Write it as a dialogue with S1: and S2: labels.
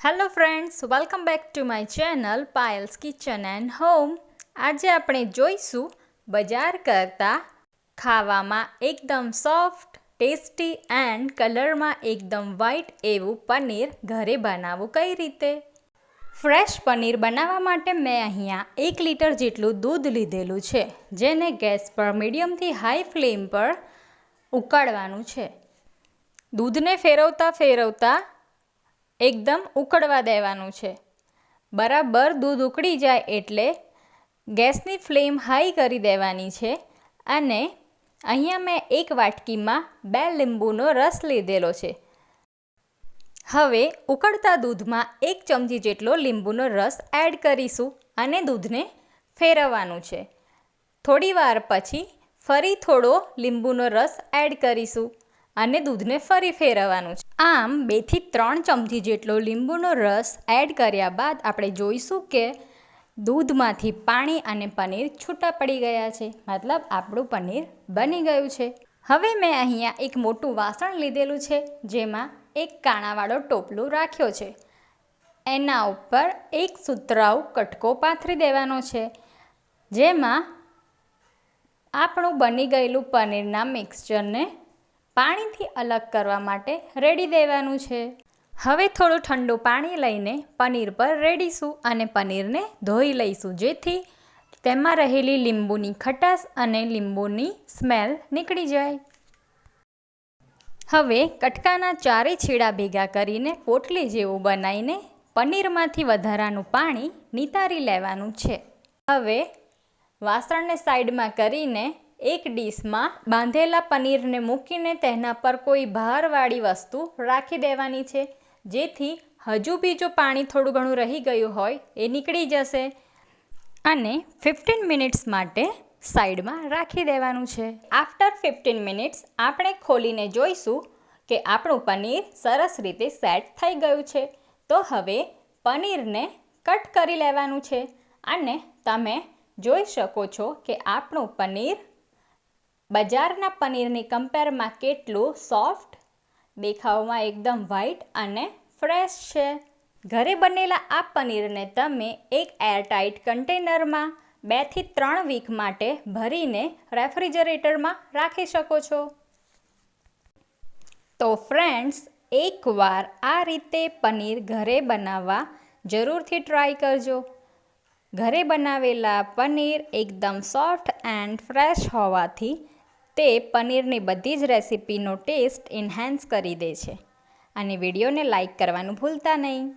S1: Hello friends, welcome back to my channel Payal's kitchen and home. આજે આપણે જોઈશું બજાર કરતાં ખાવામાં એકદમ સોફ્ટ, ટેસ્ટી એન્ડ કલરમાં એકદમ વ્હાઈટ એવું પનીર ઘરે બનાવવું કઈ રીતે. ફ્રેશ પનીર બનાવવા માટે મેં અહીંયા 1 લીટર જેટલું દૂધ લીધેલું છે, જેને ગેસ પર મીડિયમથી હાઈ ફ્લેમ પર ઉકાળવાનું છે. દૂધને ફેરવતા એકદમ ઉકળવા દેવાનું છે. બરાબર દૂધ ઉકળી જાય એટલે ગેસની ફ્લેમ હાઈ કરી દેવાની છે. અને અહીંયા મેં 1 વાટકીમાં 2 લીંબુનો રસ લીધેલો છે. હવે ઉકળતા દૂધમાં 1 ચમચી જેટલો લીંબુનો રસ એડ કરીશું અને દૂધને ફેરવવાનું છે. થોડી વાર પછી ફરી થોડો લીંબુનો રસ એડ કરીશું અને દૂધને ફરી ફેરવવાનું છે. આમ 2 થી 3 ચમચી જેટલો લીંબુનો રસ એડ કર્યા બાદ આપણે જોઈશું કે દૂધમાંથી પાણી અને પનીર છૂટા પડી ગયા છે, મતલબ આપણું પનીર બની ગયું છે. હવે મેં અહીંયા એક મોટું વાસણ લીધેલું છે, જેમાં એક કાણાવાળો ટોપલું રાખ્યો છે. એના ઉપર એક સુતરાઉ કટકો પાથરી દેવાનો છે, જેમાં આપણું બની ગયેલું પનીરના મિક્સચરને પાણીથી અલગ કરવા માટે રેડી દેવાનું છે. હવે થોડું ઠંડુ પાણી લઈને પનીર પર રેડીશું અને પનીરને ધોઈ લઈશું, જેથી તેમાં રહેલી લીંબુની ખટાશ અને લીંબુની સ્મેલ નીકળી જાય. હવે કટકાના 4 છેડા ભેગા કરીને પોટલી જેવું બનાવીને પનીરમાંથી વધારાનું પાણી નિતારી લેવાનું છે. હવે વાસણને સાઈડમાં કરીને એક ડીશમાં બાંધેલા પનીરને મૂકીને તેના પર કોઈ ભારવાળી વસ્તુ રાખી દેવાની છે, જેથી હજુ બી જો પાણી થોડું ઘણું રહી ગયું હોય એ નીકળી જશે. અને 15 મિનિટ્સ માટે સાઈડમાં રાખી દેવાનું છે. આફ્ટર 15 મિનિટ્સ આપણે ખોલીને જોઈશું કે આપણું પનીર સરસ રીતે સેટ થઈ ગયું છે. તો હવે પનીરને કટ કરી લેવાનું છે અને તમે જોઈ શકો છો કે આપણું પનીર બજારના પનીરની કમ્પેરમાં કેટલું સોફ્ટ, દેખાવમાં એકદમ વ્હાઈટ અને ફ્રેશ છે. ઘરે બનેલા આ પનીરને તમે એક એરટાઇટ કન્ટેનરમાં 2 થી 3 વીક માટે ભરીને રેફ્રિજરેટરમાં રાખી શકો છો. તો ફ્રેન્ડ્સ, એકવાર આ રીતે પનીર ઘરે બનાવવા જરૂરથી ટ્રાય કરજો. ઘરે બનાવેલા પનીર એકદમ સોફ્ટ એન્ડ ફ્રેશ હોવાથી તે પનીરની બધી જ રેસિપીનો ટેસ્ટ એન્હાન્સ કરી દે છે. અને વિડીયોને લાઈક કરવાનું ભૂલતા નહીં.